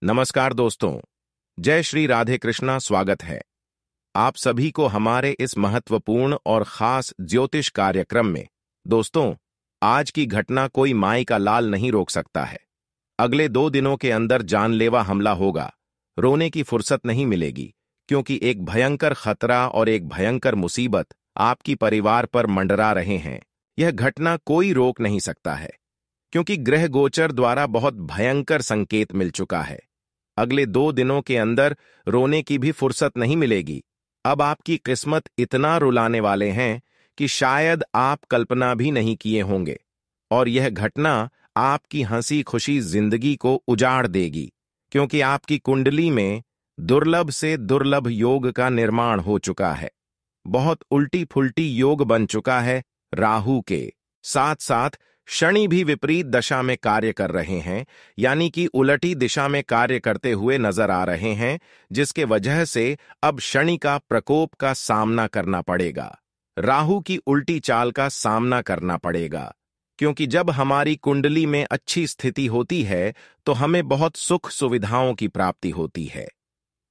नमस्कार दोस्तों, जय श्री राधे कृष्णा। स्वागत है आप सभी को हमारे इस महत्वपूर्ण और खास ज्योतिष कार्यक्रम में। दोस्तों, आज की घटना कोई माई का लाल नहीं रोक सकता है। अगले 2 दिनों के अंदर जानलेवा हमला होगा। रोने की फुर्सत नहीं मिलेगी, क्योंकि एक भयंकर खतरा और एक भयंकर मुसीबत आपकी परिवार पर मंडरा रहे हैं। यह घटना कोई रोक नहीं सकता है, क्योंकि ग्रह गोचर द्वारा बहुत भयंकर संकेत मिल चुका है। अगले 2 दिनों के अंदर रोने की भी फुर्सत नहीं मिलेगी। अब आपकी किस्मत इतना रुलाने वाले हैं कि शायद आप कल्पना भी नहीं किए होंगे, और यह घटना आपकी हंसी खुशी जिंदगी को उजाड़ देगी, क्योंकि आपकी कुंडली में दुर्लभ से दुर्लभ योग का निर्माण हो चुका है। बहुत उल्टी फुल्टी योग बन चुका है। राहु के साथ साथ शनि भी विपरीत दशा में कार्य कर रहे हैं, यानी कि उलटी दिशा में कार्य करते हुए नजर आ रहे हैं, जिसके वजह से अब शनि का प्रकोप का सामना करना पड़ेगा। राहु की उल्टी चाल का सामना करना पड़ेगा, क्योंकि जब हमारी कुंडली में अच्छी स्थिति होती है तो हमें बहुत सुख सुविधाओं की प्राप्ति होती है।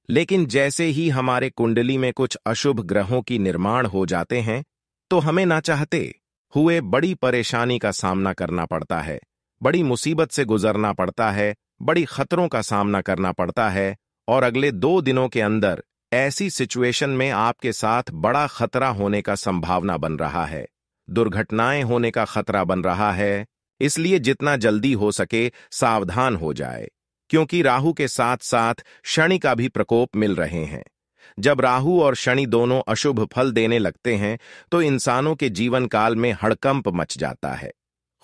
लेकिन जैसे ही हमारे कुंडली में कुछ अशुभ ग्रहों की निर्माण हो जाते हैं, तो हमें ना चाहते हुए बड़ी परेशानी का सामना करना पड़ता है, बड़ी मुसीबत से गुजरना पड़ता है, बड़ी खतरों का सामना करना पड़ता है। और अगले 2 दिनों के अंदर ऐसी सिचुएशन में आपके साथ बड़ा खतरा होने का संभावना बन रहा है, दुर्घटनाएं होने का खतरा बन रहा है। इसलिए जितना जल्दी हो सके सावधान हो जाए, क्योंकि राहु के साथ साथ शनि का भी प्रकोप मिल रहे हैं। जब राहु और शनि दोनों अशुभ फल देने लगते हैं तो इंसानों के जीवन काल में हड़कंप मच जाता है।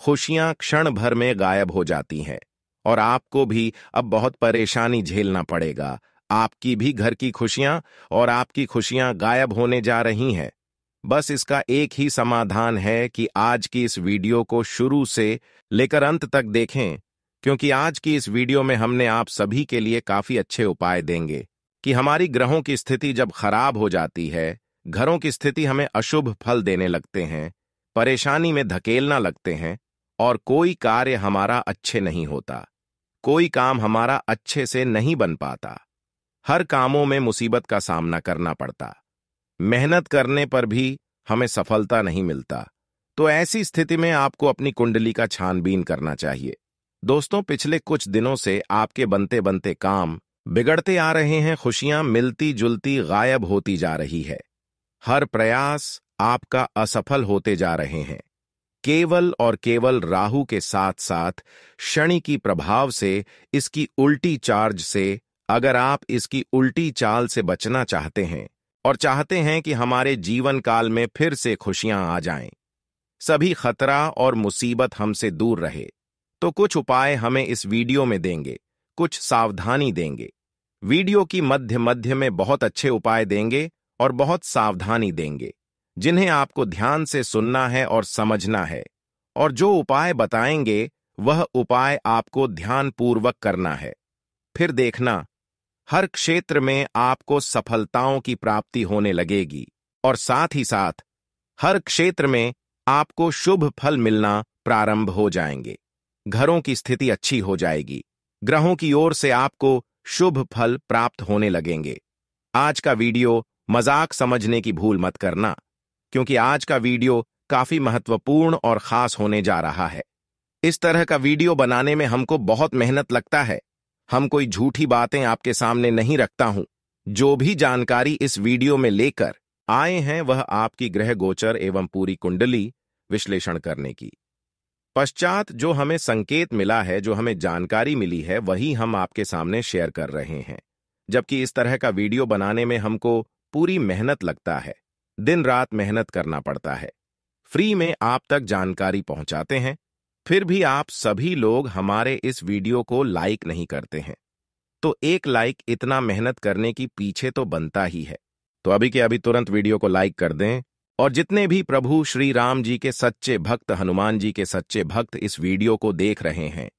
खुशियां क्षण भर में गायब हो जाती हैं, और आपको भी अब बहुत परेशानी झेलना पड़ेगा। आपकी भी घर की खुशियां और आपकी खुशियां गायब होने जा रही हैं। बस इसका एक ही समाधान है कि आज की इस वीडियो को शुरू से लेकर अंत तक देखें, क्योंकि आज की इस वीडियो में हमने आप सभी के लिए काफी अच्छे उपाय देंगे कि हमारी ग्रहों की स्थिति जब खराब हो जाती है, घरों की स्थिति हमें अशुभ फल देने लगते हैं, परेशानी में धकेलना लगते हैं, और कोई कार्य हमारा अच्छे नहीं होता, कोई काम हमारा अच्छे से नहीं बन पाता, हर कामों में मुसीबत का सामना करना पड़ता, मेहनत करने पर भी हमें सफलता नहीं मिलता। तो ऐसी स्थिति में आपको अपनी कुंडली का छानबीन करना चाहिए। दोस्तों, पिछले कुछ दिनों से आपके बनते बनते काम बिगड़ते आ रहे हैं, खुशियां मिलती जुलती गायब होती जा रही है, हर प्रयास आपका असफल होते जा रहे हैं। केवल और केवल राहु के साथ साथ शनि की प्रभाव से, इसकी उल्टी चार्ज से, अगर आप इसकी उल्टी चाल से बचना चाहते हैं और चाहते हैं कि हमारे जीवन काल में फिर से खुशियां आ जाएं, सभी खतरा और मुसीबत हमसे दूर रहे, तो कुछ उपाय हमें इस वीडियो में देंगे, कुछ सावधानी देंगे। वीडियो की मध्य मध्य में बहुत अच्छे उपाय देंगे और बहुत सावधानी देंगे, जिन्हें आपको ध्यान से सुनना है और समझना है। और जो उपाय बताएंगे वह उपाय आपको ध्यानपूर्वक करना है। फिर देखना, हर क्षेत्र में आपको सफलताओं की प्राप्ति होने लगेगी, और साथ ही साथ हर क्षेत्र में आपको शुभ फल मिलना प्रारंभ हो जाएंगे। घरों की स्थिति अच्छी हो जाएगी, ग्रहों की ओर से आपको शुभ फल प्राप्त होने लगेंगे। आज का वीडियो मजाक समझने की भूल मत करना, क्योंकि आज का वीडियो काफी महत्वपूर्ण और खास होने जा रहा है। इस तरह का वीडियो बनाने में हमको बहुत मेहनत लगता है। हम कोई झूठी बातें आपके सामने नहीं रखता हूं। जो भी जानकारी इस वीडियो में लेकर आए हैं वह आपकी ग्रह गोचर एवं पूरी कुंडली विश्लेषण करने की पश्चात जो हमें संकेत मिला है, जो हमें जानकारी मिली है, वही हम आपके सामने शेयर कर रहे हैं। जबकि इस तरह का वीडियो बनाने में हमको पूरी मेहनत लगता है, दिन रात मेहनत करना पड़ता है। फ्री में आप तक जानकारी पहुंचाते हैं, फिर भी आप सभी लोग हमारे इस वीडियो को लाइक नहीं करते हैं। तो एक लाइक इतना मेहनत करने की पीछे तो बनता ही है। तो अभी के अभी तुरंत वीडियो को लाइक कर दें, और जितने भी प्रभु श्री राम जी के सच्चे भक्त, हनुमान जी के सच्चे भक्त इस वीडियो को देख रहे हैं,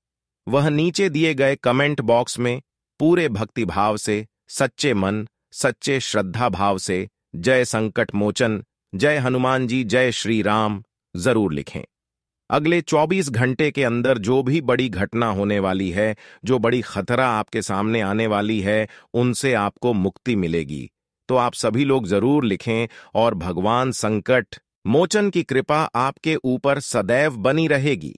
वह नीचे दिए गए कमेंट बॉक्स में पूरे भक्ति भाव से, सच्चे मन, सच्चे श्रद्धा भाव से जय संकट मोचन, जय हनुमान जी, जय श्री राम जरूर लिखें। अगले 24 घंटे के अंदर जो भी बड़ी घटना होने वाली है, जो बड़ी खतरा आपके सामने आने वाली है, उनसे आपको मुक्ति मिलेगी। तो आप सभी लोग जरूर लिखें और भगवान संकट मोचन की कृपा आपके ऊपर सदैव बनी रहेगी।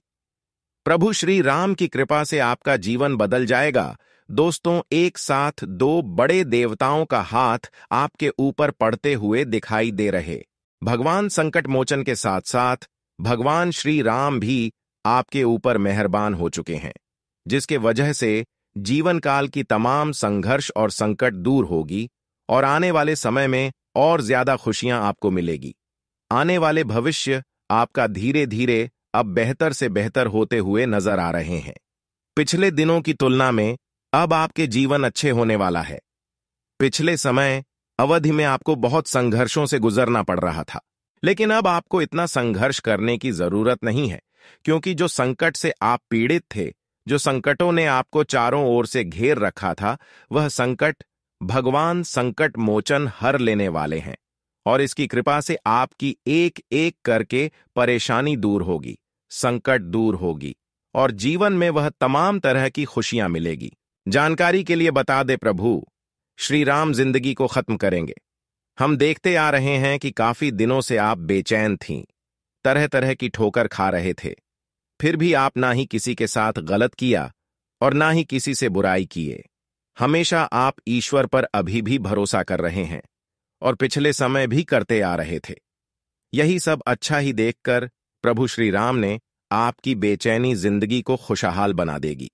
प्रभु श्री राम की कृपा से आपका जीवन बदल जाएगा। दोस्तों, एक साथ दो बड़े देवताओं का हाथ आपके ऊपर पड़ते हुए दिखाई दे रहे। भगवान संकट मोचन के साथ साथ भगवान श्री राम भी आपके ऊपर मेहरबान हो चुके हैं, जिसके वजह से जीवन काल की तमाम संघर्ष और संकट दूर होगी और आने वाले समय में और ज्यादा खुशियां आपको मिलेगी। आने वाले भविष्य आपका धीरे धीरे अब बेहतर से बेहतर होते हुए नजर आ रहे हैं। पिछले दिनों की तुलना में अब आपके जीवन अच्छे होने वाला है। पिछले समय अवधि में आपको बहुत संघर्षों से गुजरना पड़ रहा था, लेकिन अब आपको इतना संघर्ष करने की जरूरत नहीं है, क्योंकि जो संकट से आप पीड़ित थे, जो संकटों ने आपको चारों ओर से घेर रखा था, वह संकट भगवान संकट मोचन हर लेने वाले हैं और इसकी कृपा से आपकी एक एक करके परेशानी दूर होगी, संकट दूर होगी और जीवन में वह तमाम तरह की खुशियां मिलेगी। जानकारी के लिए बता दे, प्रभु श्री राम जिंदगी को खत्म करेंगे। हम देखते आ रहे हैं कि काफी दिनों से आप बेचैन थीं, तरह तरह की ठोकर खा रहे थे, फिर भी आप ना ही किसी के साथ गलत किया और ना ही किसी से बुराई किए। हमेशा आप ईश्वर पर अभी भी भरोसा कर रहे हैं और पिछले समय भी करते आ रहे थे। यही सब अच्छा ही देखकर प्रभु श्री राम ने आपकी बेचैनी जिंदगी को खुशहाल बना देगी।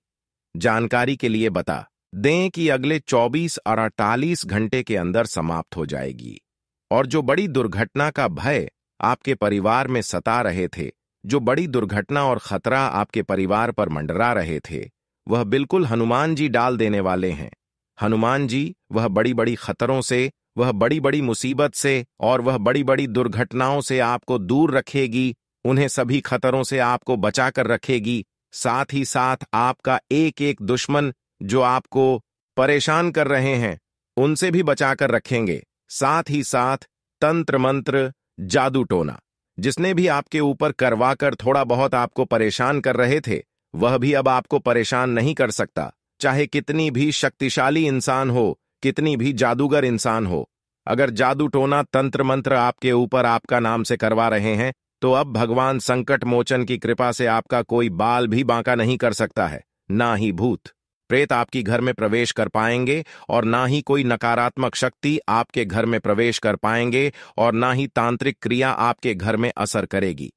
जानकारी के लिए बता दें कि अगले 24 और 48 घंटे के अंदर समाप्त हो जाएगी और जो बड़ी दुर्घटना का भय आपके परिवार में सता रहे थे, जो बड़ी दुर्घटना और खतरा आपके परिवार पर मंडरा रहे थे, वह बिल्कुल हनुमान जी डाल देने वाले हैं। हनुमान जी वह बड़ी बड़ी खतरों से, वह बड़ी बड़ी मुसीबत से और वह बड़ी बड़ी दुर्घटनाओं से आपको दूर रखेगी, उन्हें सभी खतरों से आपको बचाकर रखेगी। साथ ही साथ आपका एक एक दुश्मन जो आपको परेशान कर रहे हैं, उनसे भी बचाकर रखेंगे। साथ ही साथ तंत्र मंत्र, जादू टोना जिसने भी आपके ऊपर करवाकर थोड़ा बहुत आपको परेशान कर रहे थे, वह भी अब आपको परेशान नहीं कर सकता। चाहे कितनी भी शक्तिशाली इंसान हो, कितनी भी जादूगर इंसान हो, अगर जादू टोना तंत्र मंत्र आपके ऊपर आपका नाम से करवा रहे हैं, तो अब भगवान संकट मोचन की कृपा से आपका कोई बाल भी बांका नहीं कर सकता है। ना ही भूत प्रेत आपकी घर में प्रवेश कर पाएंगे और ना ही कोई नकारात्मक शक्ति आपके घर में प्रवेश कर पाएंगे और ना ही तांत्रिक क्रिया आपके घर में असर करेगी,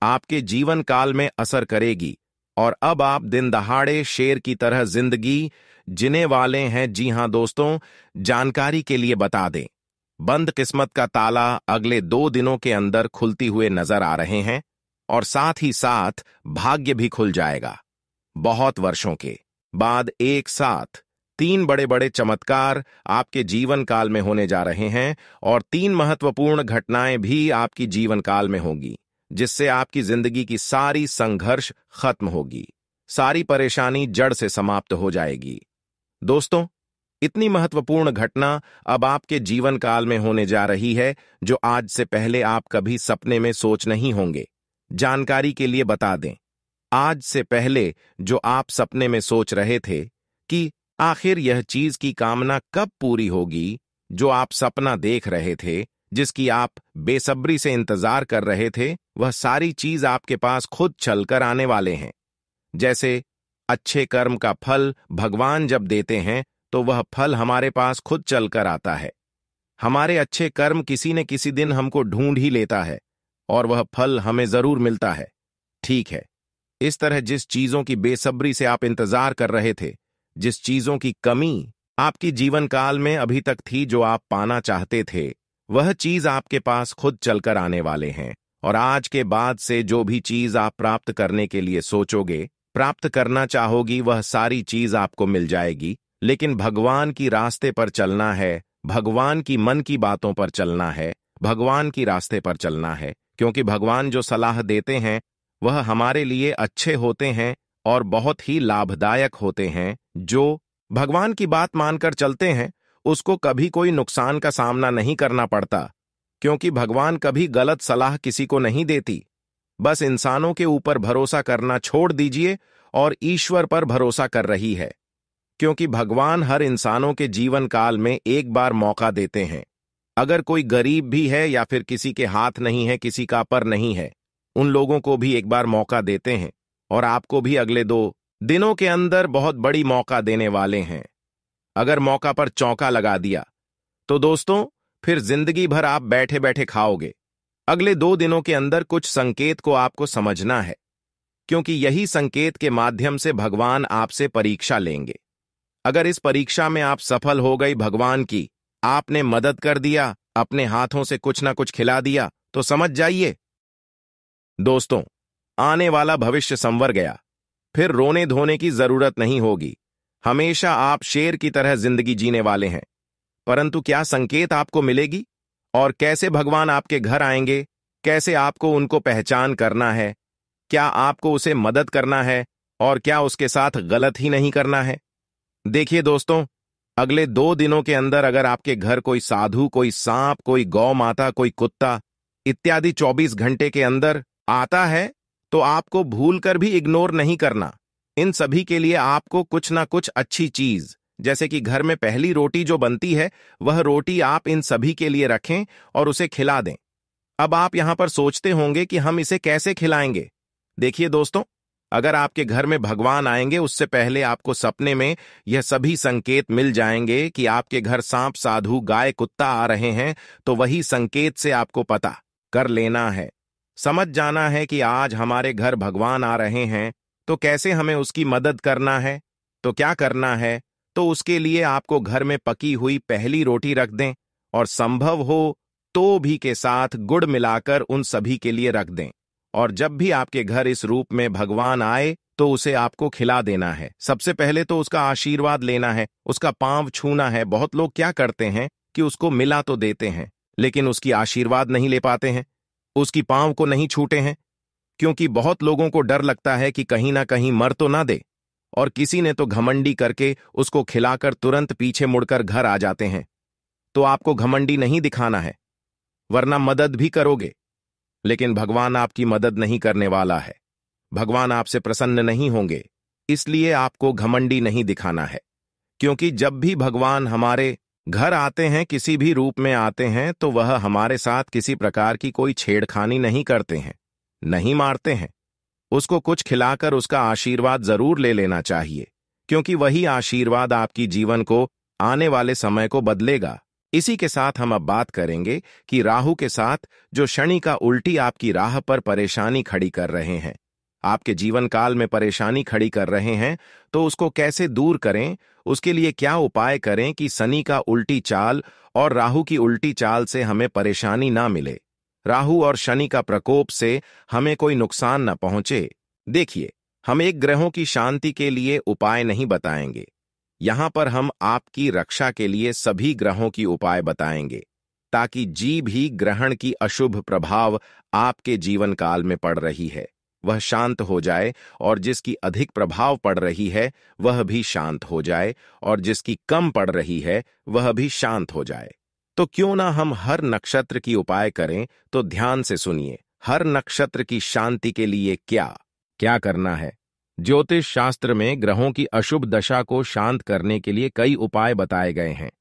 आपके जीवन काल में असर करेगी और अब आप दिन दहाड़े शेर की तरह जिंदगी जीने वाले हैं। जी हां दोस्तों, जानकारी के लिए बता दें, बंद किस्मत का ताला अगले 2 दिनों के अंदर खुलती हुए नजर आ रहे हैं और साथ ही साथ भाग्य भी खुल जाएगा। बहुत वर्षों के बाद एक साथ 3 बड़े बड़े चमत्कार आपके जीवन काल में होने जा रहे हैं और 3 महत्वपूर्ण घटनाएं भी आपकी जीवन काल में होंगी, जिससे आपकी जिंदगी की सारी संघर्ष खत्म होगी, सारी परेशानी जड़ से समाप्त हो जाएगी। दोस्तों, इतनी महत्वपूर्ण घटना अब आपके जीवन काल में होने जा रही है जो आज से पहले आप कभी सपने में सोच नहीं होंगे। जानकारी के लिए बता दें, आज से पहले जो आप सपने में सोच रहे थे कि आखिर यह चीज की कामना कब पूरी होगी, जो आप सपना देख रहे थे, जिसकी आप बेसब्री से इंतजार कर रहे थे, वह सारी चीज आपके पास खुद चलकर आने वाले हैं। जैसे अच्छे कर्म का फल भगवान जब देते हैं तो वह फल हमारे पास खुद चलकर आता है। हमारे अच्छे कर्म किसी न किसी दिन हमको ढूंढ ही लेता है और वह फल हमें जरूर मिलता है। ठीक है, इस तरह जिस चीजों की बेसब्री से आप इंतजार कर रहे थे, जिस चीजों की कमी आपकी जीवन काल में अभी तक थी जो आप पाना चाहते थे, वह चीज आपके पास खुद चलकर आने वाले हैं और आज के बाद से जो भी चीज आप प्राप्त करने के लिए सोचोगे, प्राप्त करना चाहोगी, वह सारी चीज आपको मिल जाएगी। लेकिन भगवान की रास्ते पर चलना है, भगवान की मन की बातों पर चलना है, भगवान की रास्ते पर चलना है, क्योंकि भगवान जो सलाह देते हैं वह हमारे लिए अच्छे होते हैं और बहुत ही लाभदायक होते हैं। जो भगवान की बात मानकर चलते हैं उसको कभी कोई नुकसान का सामना नहीं करना पड़ता, क्योंकि भगवान कभी गलत सलाह किसी को नहीं देती। बस इंसानों के ऊपर भरोसा करना छोड़ दीजिए और ईश्वर पर भरोसा कर रही है, क्योंकि भगवान हर इंसानों के जीवन काल में एक बार मौका देते हैं। अगर कोई गरीब भी है या फिर किसी के हाथ नहीं है, किसी का पर नहीं है, उन लोगों को भी एक बार मौका देते हैं और आपको भी अगले 2 दिनों के अंदर बहुत बड़ी मौका देने वाले हैं। अगर मौका पर चौका लगा दिया तो दोस्तों फिर जिंदगी भर आप बैठे बैठे खाओगे। अगले 2 दिनों के अंदर कुछ संकेत को आपको समझना है, क्योंकि यही संकेत के माध्यम से भगवान आपसे परीक्षा लेंगे। अगर इस परीक्षा में आप सफल हो गई, भगवान की आपने मदद कर दिया, अपने हाथों से कुछ ना कुछ खिला दिया, तो समझ जाइए दोस्तों, आने वाला भविष्य संवर गया। फिर रोने धोने की जरूरत नहीं होगी। हमेशा आप शेर की तरह जिंदगी जीने वाले हैं। परंतु क्या संकेत आपको मिलेगी और कैसे भगवान आपके घर आएंगे, कैसे आपको उनको पहचान करना है, क्या आपको उसे मदद करना है और क्या उसके साथ गलत ही नहीं करना है। देखिए दोस्तों, अगले 2 दिनों के अंदर अगर आपके घर कोई साधु, कोई सांप, कोई गौ माता, कोई कुत्ता इत्यादि 24 घंटे के अंदर आता है, तो आपको भूलकर भी इग्नोर नहीं करना। इन सभी के लिए आपको कुछ ना कुछ अच्छी चीज, जैसे कि घर में पहली रोटी जो बनती है, वह रोटी आप इन सभी के लिए रखें और उसे खिला दें। अब आप यहां पर सोचते होंगे कि हम इसे कैसे खिलाएंगे। देखिए दोस्तों, अगर आपके घर में भगवान आएंगे, उससे पहले आपको सपने में यह सभी संकेत मिल जाएंगे कि आपके घर सांप, साधु, गाय, कुत्ता आ रहे हैं, तो वही संकेत से आपको पता कर लेना है, समझ जाना है कि आज हमारे घर भगवान आ रहे हैं, तो कैसे हमें उसकी मदद करना है। तो क्या करना है, तो उसके लिए आपको घर में पकी हुई पहली रोटी रख दें और संभव हो तो भी के साथ गुड़ मिलाकर उन सभी के लिए रख दें। और जब भी आपके घर इस रूप में भगवान आए, तो उसे आपको खिला देना है। सबसे पहले तो उसका आशीर्वाद लेना है, उसका पांव छूना है। बहुत लोग क्या करते हैं कि उसको मिला तो देते हैं, लेकिन उसकी आशीर्वाद नहीं ले पाते हैं, उसकी पांव को नहीं छूते हैं, क्योंकि बहुत लोगों को डर लगता है कि कहीं ना कहीं मर तो ना दे, और किसी ने तो घमंडी करके उसको खिलाकर तुरंत पीछे मुड़कर घर आ जाते हैं। तो आपको घमंडी नहीं दिखाना है, वरना मदद भी करोगे, लेकिन भगवान आपकी मदद नहीं करने वाला है। भगवान आपसे प्रसन्न नहीं होंगे, इसलिए आपको घमंडी नहीं दिखाना है। क्योंकि जब भी भगवान हमारे घर आते हैं, किसी भी रूप में आते हैं, तो वह हमारे साथ किसी प्रकार की कोई छेड़खानी नहीं करते हैं, नहीं मारते हैं। उसको कुछ खिलाकर उसका आशीर्वाद जरूर ले लेना चाहिए, क्योंकि वही आशीर्वाद आपकी जीवन को आने वाले समय को बदलेगा। इसी के साथ हम अब बात करेंगे कि राहु के साथ जो शनि का उल्टी आपकी राह पर परेशानी खड़ी कर रहे हैं, आपके जीवन काल में परेशानी खड़ी कर रहे हैं, तो उसको कैसे दूर करें, उसके लिए क्या उपाय करें कि शनि का उल्टी चाल और राहु की उल्टी चाल से हमें परेशानी ना मिले, राहु और शनि का प्रकोप से हमें कोई नुकसान न पहुंचे। देखिए, हम एक ग्रहों की शांति के लिए उपाय नहीं बताएंगे, यहां पर हम आपकी रक्षा के लिए सभी ग्रहों की उपाय बताएंगे, ताकि जी भी ग्रहण की अशुभ प्रभाव आपके जीवन काल में पड़ रही है वह शांत हो जाए, और जिसकी अधिक प्रभाव पड़ रही है वह भी शांत हो जाए, और जिसकी कम पड़ रही है वह भी शांत हो जाए। तो क्यों ना हम हर नक्षत्र की उपाय करें। तो ध्यान से सुनिए, हर नक्षत्र की शांति के लिए क्या क्या करना है। ज्योतिष शास्त्र में ग्रहों की अशुभ दशा को शांत करने के लिए कई उपाय बताए गए हैं,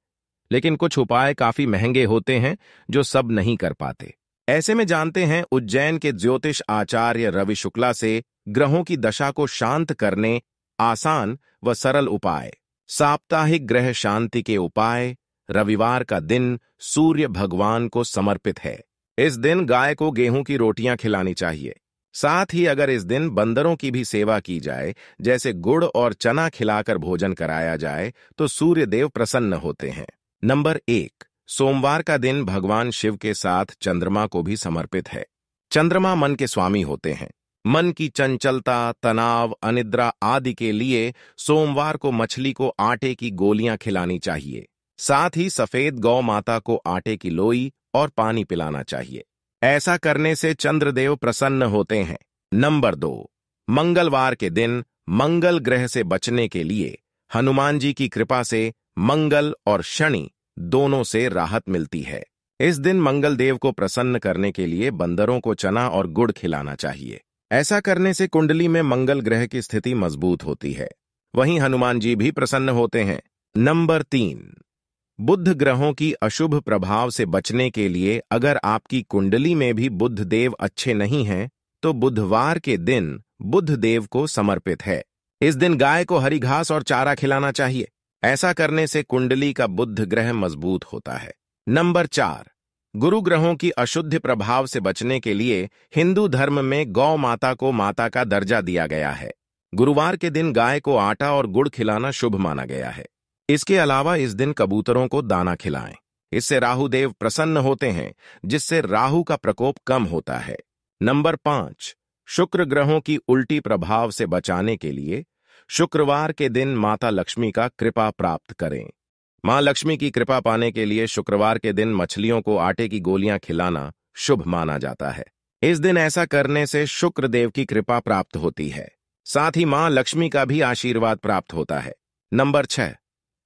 लेकिन कुछ उपाय काफी महंगे होते हैं जो सब नहीं कर पाते। ऐसे में जानते हैं उज्जैन के ज्योतिष आचार्य रवि शुक्ला से ग्रहों की दशा को शांत करने आसान व सरल उपाय। साप्ताहिक ग्रह शांति के उपाय। रविवार का दिन सूर्य भगवान को समर्पित है। इस दिन गाय को गेहूं की रोटियां खिलानी चाहिए। साथ ही अगर इस दिन बंदरों की भी सेवा की जाए, जैसे गुड़ और चना खिलाकर भोजन कराया जाए, तो सूर्य देव प्रसन्न होते हैं। नंबर 1, सोमवार का दिन भगवान शिव के साथ चंद्रमा को भी समर्पित है। चंद्रमा मन के स्वामी होते हैं। मन की चंचलता, तनाव, अनिद्रा आदि के लिए सोमवार को मछली को आटे की गोलियां खिलानी चाहिए। साथ ही सफेद गौ माता को आटे की लोई और पानी पिलाना चाहिए। ऐसा करने से चंद्रदेव प्रसन्न होते हैं। नंबर 2, मंगलवार के दिन मंगल ग्रह से बचने के लिए हनुमान जी की कृपा से मंगल और शनि दोनों से राहत मिलती है। इस दिन मंगल देव को प्रसन्न करने के लिए बंदरों को चना और गुड़ खिलाना चाहिए। ऐसा करने से कुंडली में मंगल ग्रह की स्थिति मजबूत होती है। वहीं हनुमान जी भी प्रसन्न होते हैं। नंबर 3, बुध ग्रहों की अशुभ प्रभाव से बचने के लिए अगर आपकी कुंडली में भी बुध देव अच्छे नहीं हैं, तो बुधवार के दिन बुध देव को समर्पित है। इस दिन गाय को हरी घास और चारा खिलाना चाहिए। ऐसा करने से कुंडली का बुध ग्रह मजबूत होता है। नंबर 4, गुरु ग्रहों की अशुद्ध प्रभाव से बचने के लिए हिंदू धर्म में गौ माता को माता का दर्जा दिया गया है। गुरुवार के दिन गाय को आटा और गुड़ खिलाना शुभ माना गया है। इसके अलावा इस दिन कबूतरों को दाना खिलाएं। इससे राहु देव प्रसन्न होते हैं, जिससे राहु का प्रकोप कम होता है। नंबर 5, शुक्र ग्रहों की उल्टी प्रभाव से बचाने के लिए शुक्रवार के दिन माता लक्ष्मी का कृपा प्राप्त करें। मां लक्ष्मी की कृपा पाने के लिए शुक्रवार के दिन मछलियों को आटे की गोलियां खिलाना शुभ माना जाता है। इस दिन ऐसा करने से शुक्र देव की कृपा प्राप्त होती है। साथ ही मां लक्ष्मी का भी आशीर्वाद प्राप्त होता है। नंबर 6,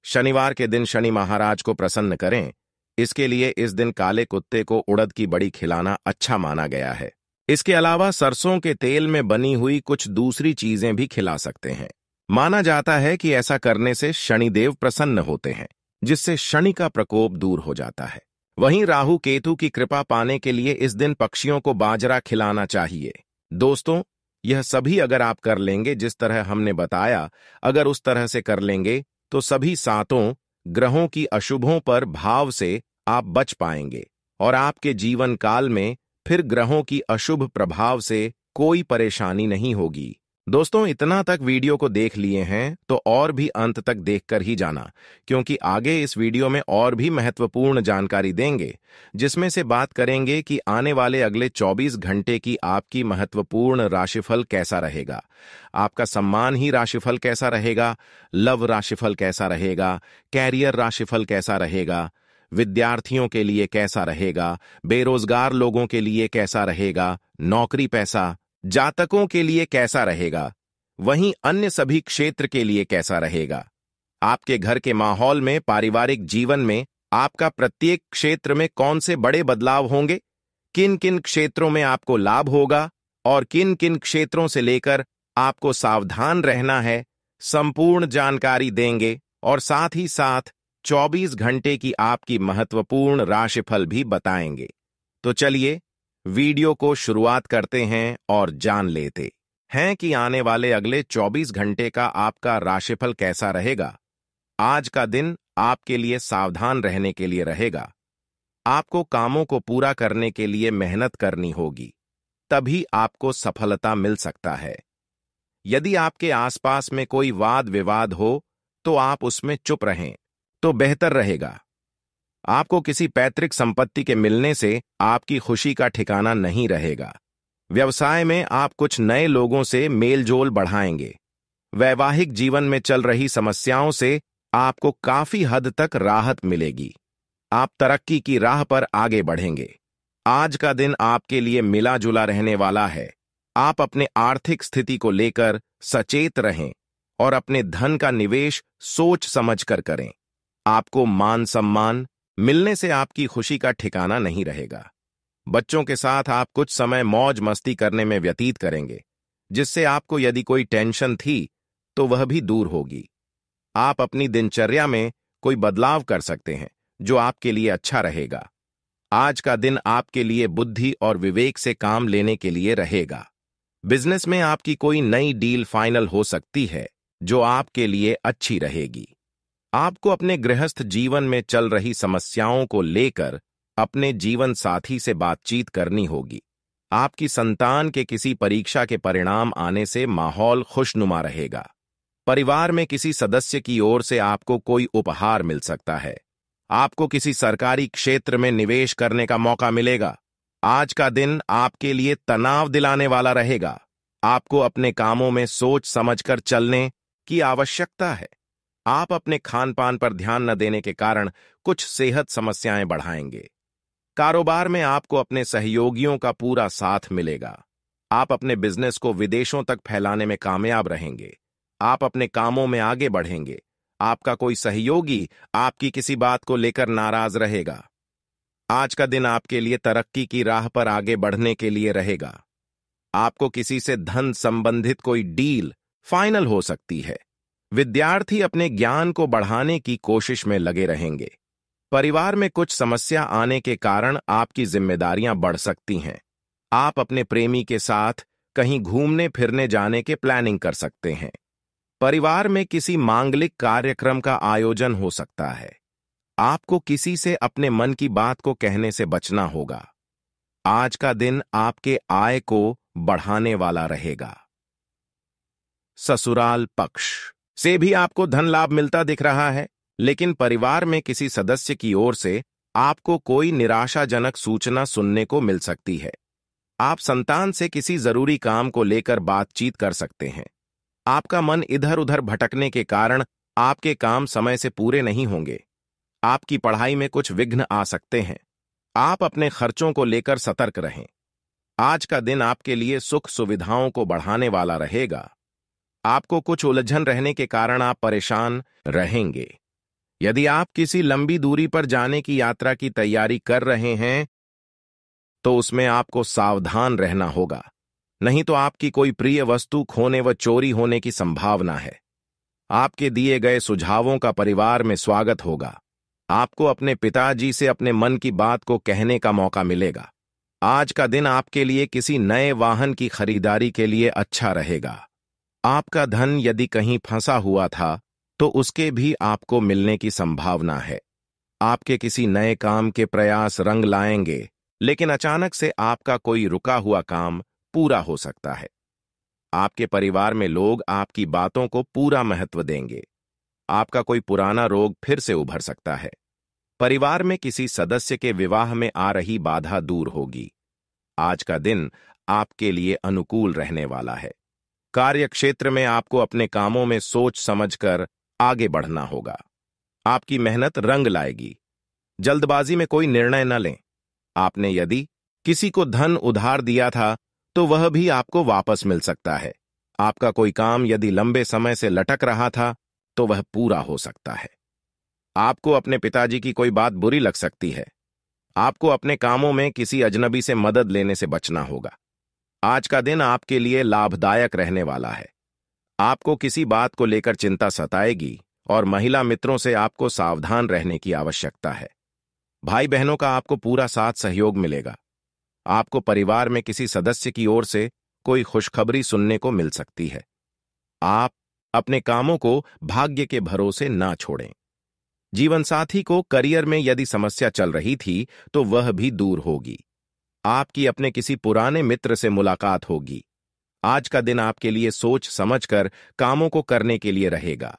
शनिवार के दिन शनि महाराज को प्रसन्न करें। इसके लिए इस दिन काले कुत्ते को उड़द की बड़ी खिलाना अच्छा माना गया है। इसके अलावा सरसों के तेल में बनी हुई कुछ दूसरी चीजें भी खिला सकते हैं। माना जाता है कि ऐसा करने से शनिदेव प्रसन्न होते हैं, जिससे शनि का प्रकोप दूर हो जाता है। वहीं राहु केतु की कृपा पाने के लिए इस दिन पक्षियों को बाजरा खिलाना चाहिए। दोस्तों, यह सभी अगर आप कर लेंगे जिस तरह हमने बताया, अगर उस तरह से कर लेंगे तो सभी 7 ग्रहों की अशुभों पर भाव से आप बच पाएंगे और आपके जीवन काल में फिर ग्रहों की अशुभ प्रभाव से कोई परेशानी नहीं होगी। दोस्तों, इतना तक वीडियो को देख लिए हैं तो और भी अंत तक देखकर ही जाना, क्योंकि आगे इस वीडियो में और भी महत्वपूर्ण जानकारी देंगे, जिसमें से बात करेंगे कि आने वाले अगले 24 घंटे की आपकी महत्वपूर्ण राशिफल कैसा रहेगा, आपका सम्मान ही राशिफल कैसा रहेगा, लव राशिफल कैसा रहेगा, कैरियर राशिफल कैसा रहेगा, विद्यार्थियों के लिए कैसा रहेगा, बेरोजगार लोगों के लिए कैसा रहेगा, नौकरी पैसा, जातकों के लिए कैसा रहेगा, वहीं अन्य सभी क्षेत्र के लिए कैसा रहेगा। आपके घर के माहौल में, पारिवारिक जीवन में आपका प्रत्येक क्षेत्र में कौन से बड़े बदलाव होंगे, किन किन क्षेत्रों में आपको लाभ होगा और किन किन क्षेत्रों से लेकर आपको सावधान रहना है, संपूर्ण जानकारी देंगे और साथ ही साथ 24 घंटे की आपकी महत्वपूर्ण राशिफल भी बताएंगे। तो चलिए वीडियो को शुरुआत करते हैं और जान लेते हैं कि आने वाले अगले 24 घंटे का आपका राशिफल कैसा रहेगा। आज का दिन आपके लिए सावधान रहने के लिए रहेगा। आपको कामों को पूरा करने के लिए मेहनत करनी होगी, तभी आपको सफलता मिल सकता है। यदि आपके आसपास में कोई वाद विवाद हो तो आप उसमें चुप रहें तो बेहतर रहेगा। आपको किसी पैतृक संपत्ति के मिलने से आपकी खुशी का ठिकाना नहीं रहेगा। व्यवसाय में आप कुछ नए लोगों से मेलजोल बढ़ाएंगे। वैवाहिक जीवन में चल रही समस्याओं से आपको काफी हद तक राहत मिलेगी। आप तरक्की की राह पर आगे बढ़ेंगे। आज का दिन आपके लिए मिला जुला रहने वाला है। आप अपने आर्थिक स्थिति को लेकर सचेत रहें और अपने धन का निवेश सोच समझकर करें। आपको मान सम्मान मिलने से आपकी खुशी का ठिकाना नहीं रहेगा। बच्चों के साथ आप कुछ समय मौज मस्ती करने में व्यतीत करेंगे, जिससे आपको यदि कोई टेंशन थी तो वह भी दूर होगी। आप अपनी दिनचर्या में कोई बदलाव कर सकते हैं जो आपके लिए अच्छा रहेगा। आज का दिन आपके लिए बुद्धि और विवेक से काम लेने के लिए रहेगा। बिजनेस में आपकी कोई नई डील फाइनल हो सकती है जो आपके लिए अच्छी रहेगी। आपको अपने गृहस्थ जीवन में चल रही समस्याओं को लेकर अपने जीवन साथी से बातचीत करनी होगी। आपकी संतान के किसी परीक्षा के परिणाम आने से माहौल खुशनुमा रहेगा। परिवार में किसी सदस्य की ओर से आपको कोई उपहार मिल सकता है। आपको किसी सरकारी क्षेत्र में निवेश करने का मौका मिलेगा। आज का दिन आपके लिए तनाव दिलाने वाला रहेगा। आपको अपने कामों में सोच समझकर चलने की आवश्यकता है। आप अपने खान पान पर ध्यान न देने के कारण कुछ सेहत समस्याएं बढ़ाएंगे। कारोबार में आपको अपने सहयोगियों का पूरा साथ मिलेगा। आप अपने बिजनेस को विदेशों तक फैलाने में कामयाब रहेंगे। आप अपने कामों में आगे बढ़ेंगे। आपका कोई सहयोगी आपकी किसी बात को लेकर नाराज रहेगा। आज का दिन आपके लिए तरक्की की राह पर आगे बढ़ने के लिए रहेगा। आपको किसी से धन संबंधित कोई डील फाइनल हो सकती है। विद्यार्थी अपने ज्ञान को बढ़ाने की कोशिश में लगे रहेंगे। परिवार में कुछ समस्या आने के कारण आपकी जिम्मेदारियां बढ़ सकती हैं। आप अपने प्रेमी के साथ कहीं घूमने फिरने जाने के प्लानिंग कर सकते हैं। परिवार में किसी मांगलिक कार्यक्रम का आयोजन हो सकता है। आपको किसी से अपने मन की बात को कहने से बचना होगा। आज का दिन आपके आय को बढ़ाने वाला रहेगा। ससुराल पक्ष से भी आपको धन लाभ मिलता दिख रहा है, लेकिन परिवार में किसी सदस्य की ओर से आपको कोई निराशाजनक सूचना सुनने को मिल सकती है। आप संतान से किसी जरूरी काम को लेकर बातचीत कर सकते हैं। आपका मन इधर उधर भटकने के कारण आपके काम समय से पूरे नहीं होंगे। आपकी पढ़ाई में कुछ विघ्न आ सकते हैं। आप अपने खर्चों को लेकर सतर्क रहें। आज का दिन आपके लिए सुख सुविधाओं को बढ़ाने वाला रहेगा। आपको कुछ उलझन रहने के कारण आप परेशान रहेंगे। यदि आप किसी लंबी दूरी पर जाने की यात्रा की तैयारी कर रहे हैं तो उसमें आपको सावधान रहना होगा, नहीं तो आपकी कोई प्रिय वस्तु खोने व चोरी होने की संभावना है। आपके दिए गए सुझावों का परिवार में स्वागत होगा। आपको अपने पिताजी से अपने मन की बात को कहने का मौका मिलेगा। आज का दिन आपके लिए किसी नए वाहन की खरीदारी के लिए अच्छा रहेगा। आपका धन यदि कहीं फंसा हुआ था तो उसके भी आपको मिलने की संभावना है। आपके किसी नए काम के प्रयास रंग लाएंगे, लेकिन अचानक से आपका कोई रुका हुआ काम पूरा हो सकता है। आपके परिवार में लोग आपकी बातों को पूरा महत्व देंगे। आपका कोई पुराना रोग फिर से उभर सकता है। परिवार में किसी सदस्य के विवाह में आ रही बाधा दूर होगी। आज का दिन आपके लिए अनुकूल रहने वाला है। कार्यक्षेत्र में आपको अपने कामों में सोच समझकर आगे बढ़ना होगा। आपकी मेहनत रंग लाएगी। जल्दबाजी में कोई निर्णय न लें। आपने यदि किसी को धन उधार दिया था तो वह भी आपको वापस मिल सकता है। आपका कोई काम यदि लंबे समय से लटक रहा था तो वह पूरा हो सकता है। आपको अपने पिताजी की कोई बात बुरी लग सकती है। आपको अपने कामों में किसी अजनबी से मदद लेने से बचना होगा। आज का दिन आपके लिए लाभदायक रहने वाला है। आपको किसी बात को लेकर चिंता सताएगी और महिला मित्रों से आपको सावधान रहने की आवश्यकता है। भाई बहनों का आपको पूरा साथ सहयोग मिलेगा। आपको परिवार में किसी सदस्य की ओर से कोई खुशखबरी सुनने को मिल सकती है। आप अपने कामों को भाग्य के भरोसे ना छोड़ें। जीवनसाथी को करियर में यदि समस्या चल रही थी तो वह भी दूर होगी। आपकी अपने किसी पुराने मित्र से मुलाकात होगी। आज का दिन आपके लिए सोच समझकर कामों को करने के लिए रहेगा।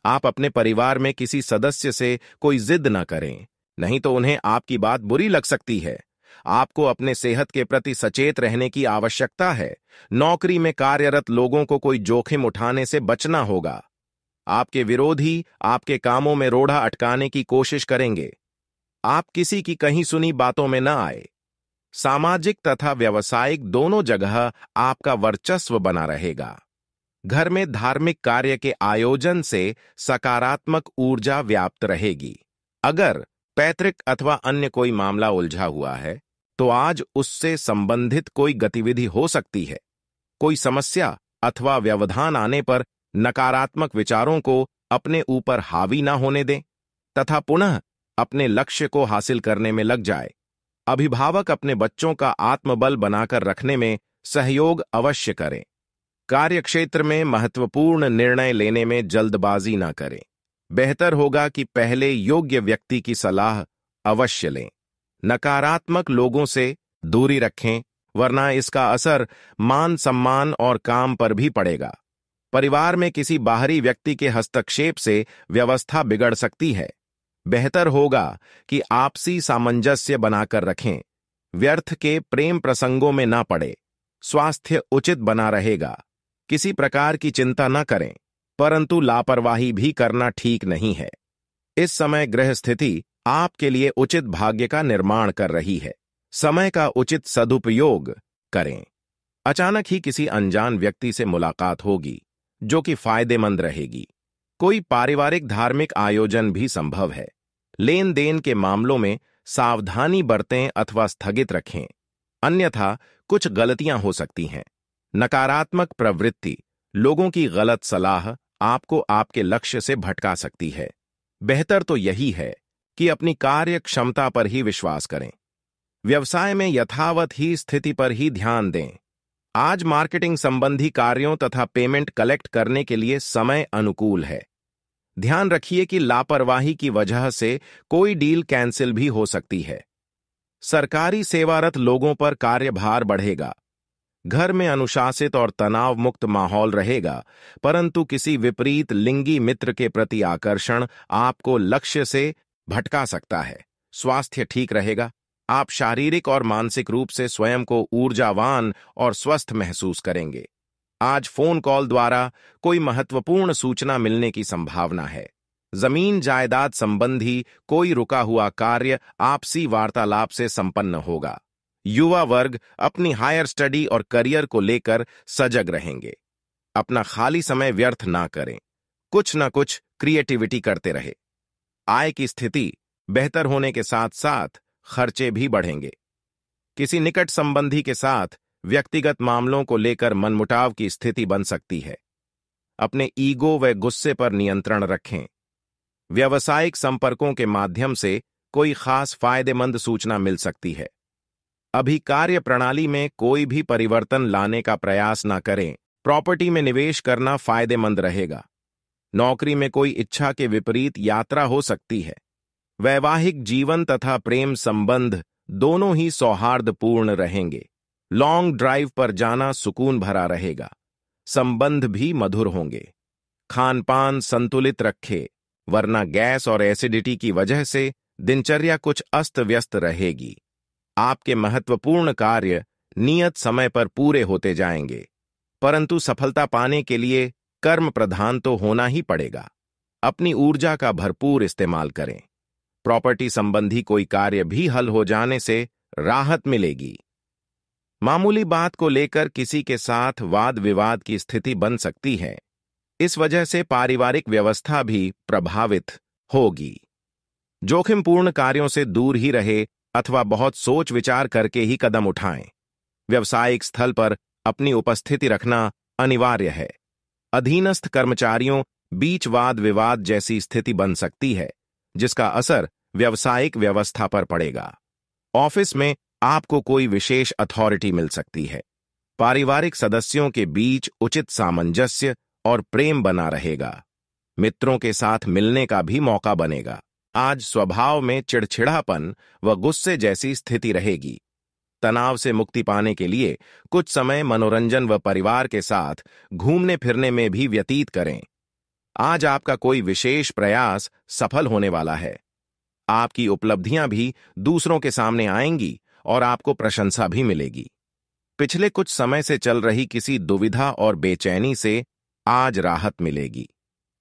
आप अपने परिवार में किसी सदस्य से कोई जिद न करें, नहीं तो उन्हें आपकी बात बुरी लग सकती है। आपको अपने सेहत के प्रति सचेत रहने की आवश्यकता है। नौकरी में कार्यरत लोगों को कोई जोखिम उठाने से बचना होगा। आपके विरोधी आपके कामों में रोड़ा अटकाने की कोशिश करेंगे। आप किसी की कहीं सुनी बातों में न आए। सामाजिक तथा व्यावसायिक दोनों जगह आपका वर्चस्व बना रहेगा। घर में धार्मिक कार्य के आयोजन से सकारात्मक ऊर्जा व्याप्त रहेगी। अगर पैतृक अथवा अन्य कोई मामला उलझा हुआ है तो आज उससे संबंधित कोई गतिविधि हो सकती है। कोई समस्या अथवा व्यवधान आने पर नकारात्मक विचारों को अपने ऊपर हावी ना होने दें तथा पुनः अपने लक्ष्य को हासिल करने में लग जाए। अभिभावक अपने बच्चों का आत्मबल बनाकर रखने में सहयोग अवश्य करें। कार्यक्षेत्र में महत्वपूर्ण निर्णय लेने में जल्दबाजी ना करें। बेहतर होगा कि पहले योग्य व्यक्ति की सलाह अवश्य लें। नकारात्मक लोगों से दूरी रखें, वरना इसका असर मान सम्मान और काम पर भी पड़ेगा। परिवार में किसी बाहरी व्यक्ति के हस्तक्षेप से व्यवस्था बिगड़ सकती है। बेहतर होगा कि आपसी सामंजस्य बनाकर रखें। व्यर्थ के प्रेम प्रसंगों में ना पड़े। स्वास्थ्य उचित बना रहेगा। किसी प्रकार की चिंता न करें, परंतु लापरवाही भी करना ठीक नहीं है। इस समय ग्रह स्थिति आपके लिए उचित भाग्य का निर्माण कर रही है। समय का उचित सदुपयोग करें। अचानक ही किसी अनजान व्यक्ति से मुलाकात होगी जो कि फायदेमंद रहेगी। कोई पारिवारिक धार्मिक आयोजन भी संभव है। लेन देन के मामलों में सावधानी बरतें अथवा स्थगित रखें, अन्यथा कुछ गलतियां हो सकती हैं। नकारात्मक प्रवृत्ति, लोगों की गलत सलाह आपको आपके लक्ष्य से भटका सकती है। बेहतर तो यही है कि अपनी कार्य क्षमता पर ही विश्वास करें। व्यवसाय में यथावत ही स्थिति पर ही ध्यान दें। आज मार्केटिंग संबंधी कार्यों तथा पेमेंट कलेक्ट करने के लिए समय अनुकूल है। ध्यान रखिए कि लापरवाही की वजह से कोई डील कैंसिल भी हो सकती है। सरकारी सेवारत लोगों पर कार्यभार बढ़ेगा। घर में अनुशासित और तनाव मुक्त माहौल रहेगा, परंतु किसी विपरीत लिंगी मित्र के प्रति आकर्षण आपको लक्ष्य से भटका सकता है। स्वास्थ्य ठीक रहेगा। आप शारीरिक और मानसिक रूप से स्वयं को ऊर्जावान और स्वस्थ महसूस करेंगे। आज फोन कॉल द्वारा कोई महत्वपूर्ण सूचना मिलने की संभावना है। जमीन जायदाद संबंधी कोई रुका हुआ कार्य आपसी वार्तालाप से संपन्न होगा। युवा वर्ग अपनी हायर स्टडी और करियर को लेकर सजग रहेंगे। अपना खाली समय व्यर्थ ना करें, कुछ न कुछ क्रिएटिविटी करते रहे। आय की स्थिति बेहतर होने के साथ साथ खर्चे भी बढ़ेंगे। किसी निकट संबंधी के साथ व्यक्तिगत मामलों को लेकर मनमुटाव की स्थिति बन सकती है। अपने ईगो व गुस्से पर नियंत्रण रखें। व्यावसायिक संपर्कों के माध्यम से कोई खास फायदेमंद सूचना मिल सकती है। अभी कार्य प्रणाली में कोई भी परिवर्तन लाने का प्रयास न करें। प्रॉपर्टी में निवेश करना फायदेमंद रहेगा। नौकरी में कोई इच्छा के विपरीत यात्रा हो सकती है। वैवाहिक जीवन तथा प्रेम संबंध दोनों ही सौहार्दपूर्ण रहेंगे। लॉन्ग ड्राइव पर जाना सुकून भरा रहेगा। संबंध भी मधुर होंगे। खान पान संतुलित रखें, वरना गैस और एसिडिटी की वजह से दिनचर्या कुछ अस्त व्यस्त रहेगी। आपके महत्वपूर्ण कार्य नियत समय पर पूरे होते जाएंगे, परंतु सफलता पाने के लिए कर्म प्रधान तो होना ही पड़ेगा। अपनी ऊर्जा का भरपूर इस्तेमाल करें। प्रॉपर्टी संबंधी कोई कार्य भी हल हो जाने से राहत मिलेगी। मामूली बात को लेकर किसी के साथ वाद विवाद की स्थिति बन सकती है। इस वजह से पारिवारिक व्यवस्था भी प्रभावित होगी। जोखिमपूर्ण कार्यों से दूर ही रहे अथवा बहुत सोच विचार करके ही कदम उठाएं। व्यावसायिक स्थल पर अपनी उपस्थिति रखना अनिवार्य है। अधीनस्थ कर्मचारियों बीच वाद विवाद जैसी स्थिति बन सकती है, जिसका असर व्यावसायिक व्यवस्था पर पड़ेगा। ऑफिस में आपको कोई विशेष अथॉरिटी मिल सकती है। पारिवारिक सदस्यों के बीच उचित सामंजस्य और प्रेम बना रहेगा। मित्रों के साथ मिलने का भी मौका बनेगा। आज स्वभाव में चिड़चिड़ापन व गुस्से जैसी स्थिति रहेगी। तनाव से मुक्ति पाने के लिए कुछ समय मनोरंजन व परिवार के साथ घूमने फिरने में भी व्यतीत करें। आज आपका कोई विशेष प्रयास सफल होने वाला है। आपकी उपलब्धियां भी दूसरों के सामने आएंगी और आपको प्रशंसा भी मिलेगी। पिछले कुछ समय से चल रही किसी दुविधा और बेचैनी से आज राहत मिलेगी।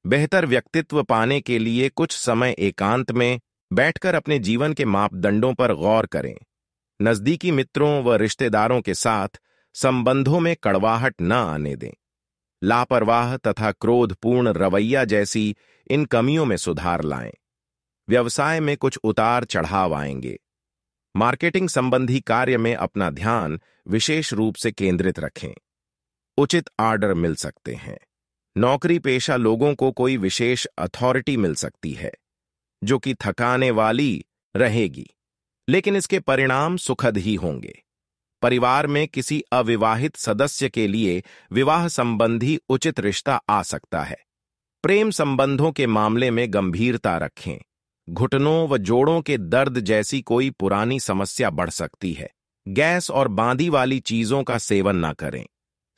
बेहतर व्यक्तित्व पाने के लिए कुछ समय एकांत में बैठकर अपने जीवन के मापदंडों पर गौर करें। नजदीकी मित्रों व रिश्तेदारों के साथ संबंधों में कड़वाहट न आने दें। लापरवाह तथा क्रोधपूर्ण रवैया जैसी इन कमियों में सुधार लाएं। व्यवसाय में कुछ उतार चढ़ाव आएंगे। मार्केटिंग संबंधी कार्य में अपना ध्यान विशेष रूप से केंद्रित रखें। उचित ऑर्डर मिल सकते हैं। नौकरी पेशा लोगों को कोई विशेष अथॉरिटी मिल सकती है, जो कि थकाने वाली रहेगी, लेकिन इसके परिणाम सुखद ही होंगे। परिवार में किसी अविवाहित सदस्य के लिए विवाह संबंधी उचित रिश्ता आ सकता है। प्रेम संबंधों के मामले में गंभीरता रखें। घुटनों व जोड़ों के दर्द जैसी कोई पुरानी समस्या बढ़ सकती है। गैस और बांदी वाली चीजों का सेवन न करें।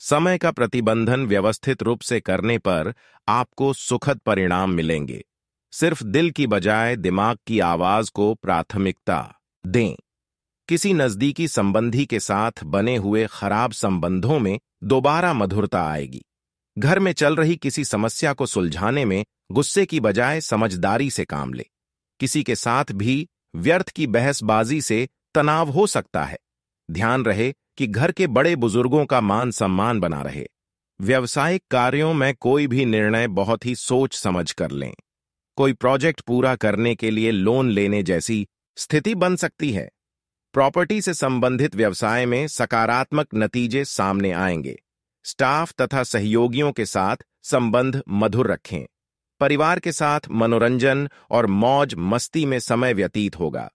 समय का प्रतिबंधन व्यवस्थित रूप से करने पर आपको सुखद परिणाम मिलेंगे। सिर्फ दिल की बजाय दिमाग की आवाज को प्राथमिकता दें। किसी नजदीकी संबंधी के साथ बने हुए खराब संबंधों में दोबारा मधुरता आएगी। घर में चल रही किसी समस्या को सुलझाने में गुस्से की बजाय समझदारी से काम ले। किसी के साथ भी व्यर्थ की बहसबाजी से तनाव हो सकता है। ध्यान रहे कि घर के बड़े बुजुर्गों का मान सम्मान बना रहे। व्यावसायिक कार्यों में कोई भी निर्णय बहुत ही सोच समझ कर लें। कोई प्रोजेक्ट पूरा करने के लिए लोन लेने जैसी स्थिति बन सकती है। प्रॉपर्टी से संबंधित व्यवसाय में सकारात्मक नतीजे सामने आएंगे। स्टाफ तथा सहयोगियों के साथ संबंध मधुर रखें। परिवार के साथ मनोरंजन और मौज मस्ती में समय व्यतीत होगा।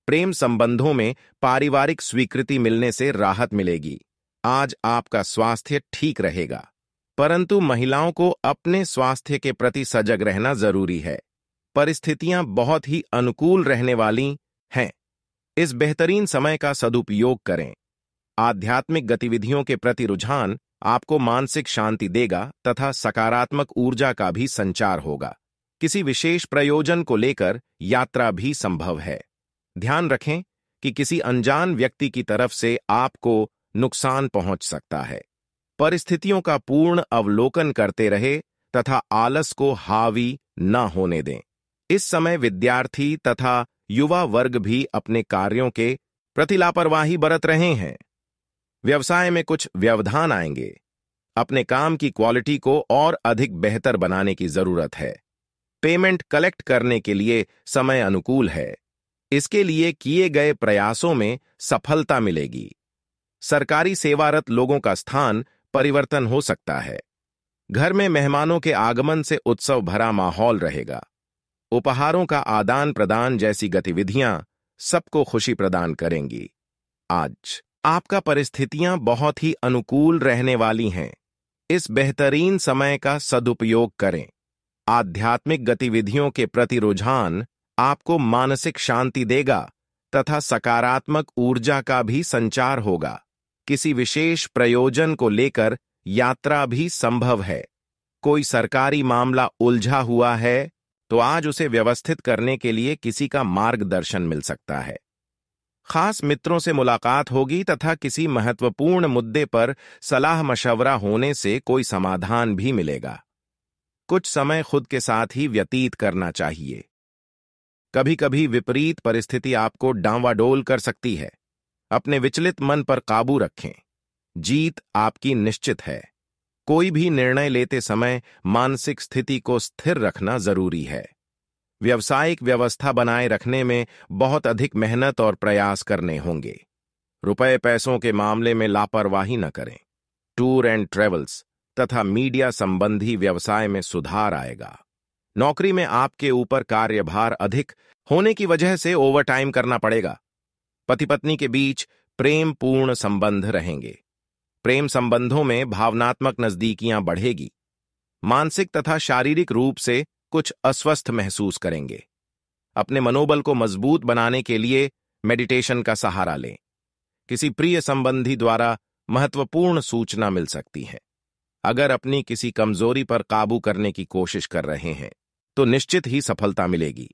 प्रेम संबंधों में पारिवारिक स्वीकृति मिलने से राहत मिलेगी। आज आपका स्वास्थ्य ठीक रहेगा, परंतु महिलाओं को अपने स्वास्थ्य के प्रति सजग रहना जरूरी है। परिस्थितियां बहुत ही अनुकूल रहने वाली हैं। इस बेहतरीन समय का सदुपयोग करें। आध्यात्मिक गतिविधियों के प्रति रुझान आपको मानसिक शांति देगा तथा सकारात्मक ऊर्जा का भी संचार होगा। किसी विशेष प्रयोजन को लेकर यात्रा भी संभव है। ध्यान रखें कि किसी अनजान व्यक्ति की तरफ से आपको नुकसान पहुंच सकता है। परिस्थितियों का पूर्ण अवलोकन करते रहे तथा आलस को हावी न होने दें। इस समय विद्यार्थी तथा युवा वर्ग भी अपने कार्यों के प्रति लापरवाही बरत रहे हैं। व्यवसाय में कुछ व्यवधान आएंगे। अपने काम की क्वालिटी को और अधिक बेहतर बनाने की जरूरत है। पेमेंट कलेक्ट करने के लिए समय अनुकूल है। इसके लिए किए गए प्रयासों में सफलता मिलेगी। सरकारी सेवारत लोगों का स्थान परिवर्तन हो सकता है। घर में मेहमानों के आगमन से उत्सव भरा माहौल रहेगा। उपहारों का आदान प्रदान जैसी गतिविधियां सबको खुशी प्रदान करेंगी। आज आपका परिस्थितियां बहुत ही अनुकूल रहने वाली हैं। इस बेहतरीन समय का सदुपयोग करें। आध्यात्मिक गतिविधियों के प्रति रुझान आपको मानसिक शांति देगा तथा सकारात्मक ऊर्जा का भी संचार होगा। किसी विशेष प्रयोजन को लेकर यात्रा भी संभव है। कोई सरकारी मामला उलझा हुआ है तो आज उसे व्यवस्थित करने के लिए किसी का मार्गदर्शन मिल सकता है। खास मित्रों से मुलाकात होगी तथा किसी महत्वपूर्ण मुद्दे पर सलाह मशवरा होने से कोई समाधान भी मिलेगा। कुछ समय खुद के साथ ही व्यतीत करना चाहिए। कभी कभी विपरीत परिस्थिति आपको डांवाडोल कर सकती है। अपने विचलित मन पर काबू रखें। जीत आपकी निश्चित है। कोई भी निर्णय लेते समय मानसिक स्थिति को स्थिर रखना जरूरी है। व्यावसायिक व्यवस्था बनाए रखने में बहुत अधिक मेहनत और प्रयास करने होंगे। रुपए पैसों के मामले में लापरवाही न करें। टूर एंड ट्रेवल्स तथा मीडिया संबंधी व्यवसाय में सुधार आएगा। नौकरी में आपके ऊपर कार्यभार अधिक होने की वजह से ओवरटाइम करना पड़ेगा। पति पत्नी के बीच प्रेम पूर्ण संबंध रहेंगे। प्रेम संबंधों में भावनात्मक नजदीकियां बढ़ेगी। मानसिक तथा शारीरिक रूप से कुछ अस्वस्थ महसूस करेंगे। अपने मनोबल को मजबूत बनाने के लिए मेडिटेशन का सहारा लें। किसी प्रिय संबंधी द्वारा महत्वपूर्ण सूचना मिल सकती है। अगर अपनी किसी कमजोरी पर काबू करने की कोशिश कर रहे हैं तो निश्चित ही सफलता मिलेगी।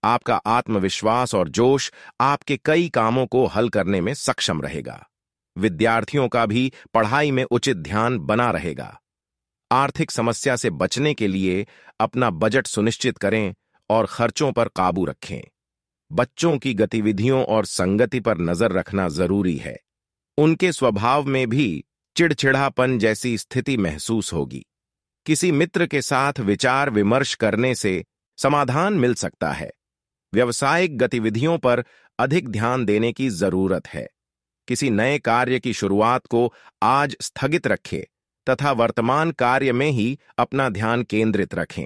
आपका आत्मविश्वास और जोश आपके कई कामों को हल करने में सक्षम रहेगा। विद्यार्थियों का भी पढ़ाई में उचित ध्यान बना रहेगा। आर्थिक समस्या से बचने के लिए अपना बजट सुनिश्चित करें और खर्चों पर काबू रखें। बच्चों की गतिविधियों और संगति पर नजर रखना जरूरी है। उनके स्वभाव में भी चिड़चिड़ापन जैसी स्थिति महसूस होगी। किसी मित्र के साथ विचार विमर्श करने से समाधान मिल सकता है। व्यावसायिक गतिविधियों पर अधिक ध्यान देने की जरूरत है। किसी नए कार्य की शुरुआत को आज स्थगित रखें तथा वर्तमान कार्य में ही अपना ध्यान केंद्रित रखें।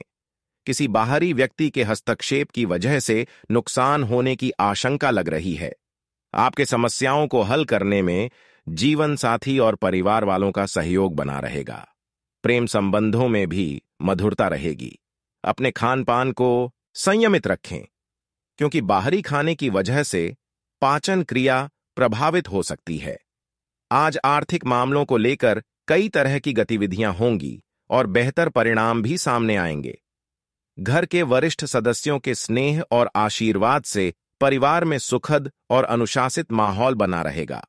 किसी बाहरी व्यक्ति के हस्तक्षेप की वजह से नुकसान होने की आशंका लग रही है। आपके समस्याओं को हल करने में जीवन साथी और परिवार वालों का सहयोग बना रहेगा। प्रेम संबंधों में भी मधुरता रहेगी। अपने खान पान को संयमित रखें, क्योंकि बाहरी खाने की वजह से पाचन क्रिया प्रभावित हो सकती है। आज आर्थिक मामलों को लेकर कई तरह की गतिविधियां होंगी और बेहतर परिणाम भी सामने आएंगे। घर के वरिष्ठ सदस्यों के स्नेह और आशीर्वाद से परिवार में सुखद और अनुशासित माहौल बना रहेगा।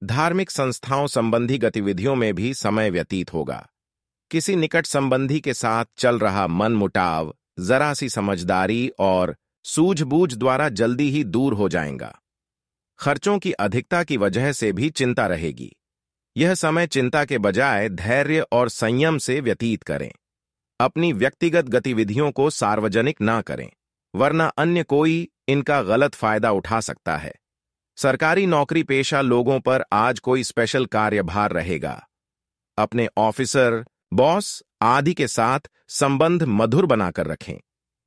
धार्मिक संस्थाओं संबंधी गतिविधियों में भी समय व्यतीत होगा। किसी निकट संबंधी के साथ चल रहा मनमुटाव जरा सी समझदारी और सूझबूझ द्वारा जल्दी ही दूर हो जाएगा। खर्चों की अधिकता की वजह से भी चिंता रहेगी। यह समय चिंता के बजाय धैर्य और संयम से व्यतीत करें। अपनी व्यक्तिगत गतिविधियों को सार्वजनिक ना करें। वरना अन्य कोई इनका गलत फायदा उठा सकता है। सरकारी नौकरी पेशा लोगों पर आज कोई स्पेशल कार्यभार रहेगा। अपने ऑफिसर, बॉस आदि के साथ संबंध मधुर बनाकर रखें।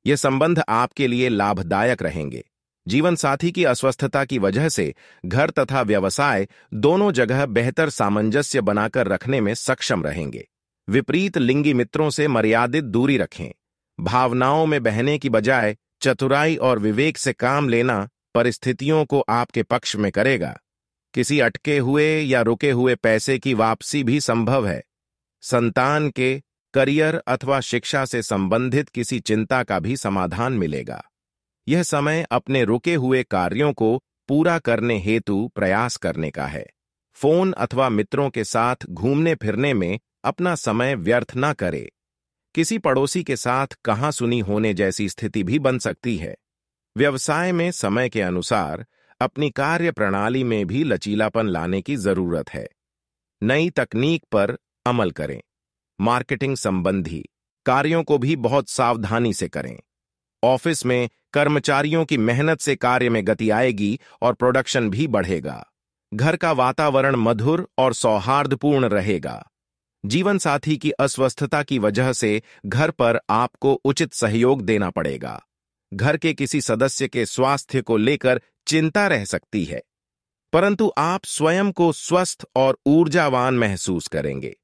ये संबंध आपके लिए लाभदायक रहेंगे। जीवन साथी की अस्वस्थता की वजह से घर तथा व्यवसाय दोनों जगह बेहतर सामंजस्य बनाकर रखने में सक्षम रहेंगे। विपरीत लिंगी मित्रों से मर्यादित दूरी रखें। भावनाओं में बहने की बजाय चतुराई और विवेक से काम लेना परिस्थितियों को आपके पक्ष में करेगा। किसी अटके हुए या रुके हुए पैसे की वापसी भी संभव है। संतान के करियर अथवा शिक्षा से संबंधित किसी चिंता का भी समाधान मिलेगा। यह समय अपने रुके हुए कार्यों को पूरा करने हेतु प्रयास करने का है। फोन अथवा मित्रों के साथ घूमने फिरने में अपना समय व्यर्थ न करे। किसी पड़ोसी के साथ कहासुनी होने जैसी स्थिति भी बन सकती है। व्यवसाय में समय के अनुसार अपनी कार्य प्रणाली में भी लचीलापन लाने की जरूरत है। नई तकनीक पर अमल करें। मार्केटिंग संबंधी कार्यों को भी बहुत सावधानी से करें। ऑफिस में कर्मचारियों की मेहनत से कार्य में गति आएगी और प्रोडक्शन भी बढ़ेगा। घर का वातावरण मधुर और सौहार्दपूर्ण रहेगा। जीवन साथी की अस्वस्थता की वजह से घर पर आपको उचित सहयोग देना पड़ेगा। घर के किसी सदस्य के स्वास्थ्य को लेकर चिंता रह सकती है, परंतु आप स्वयं को स्वस्थ और ऊर्जावान महसूस करेंगे।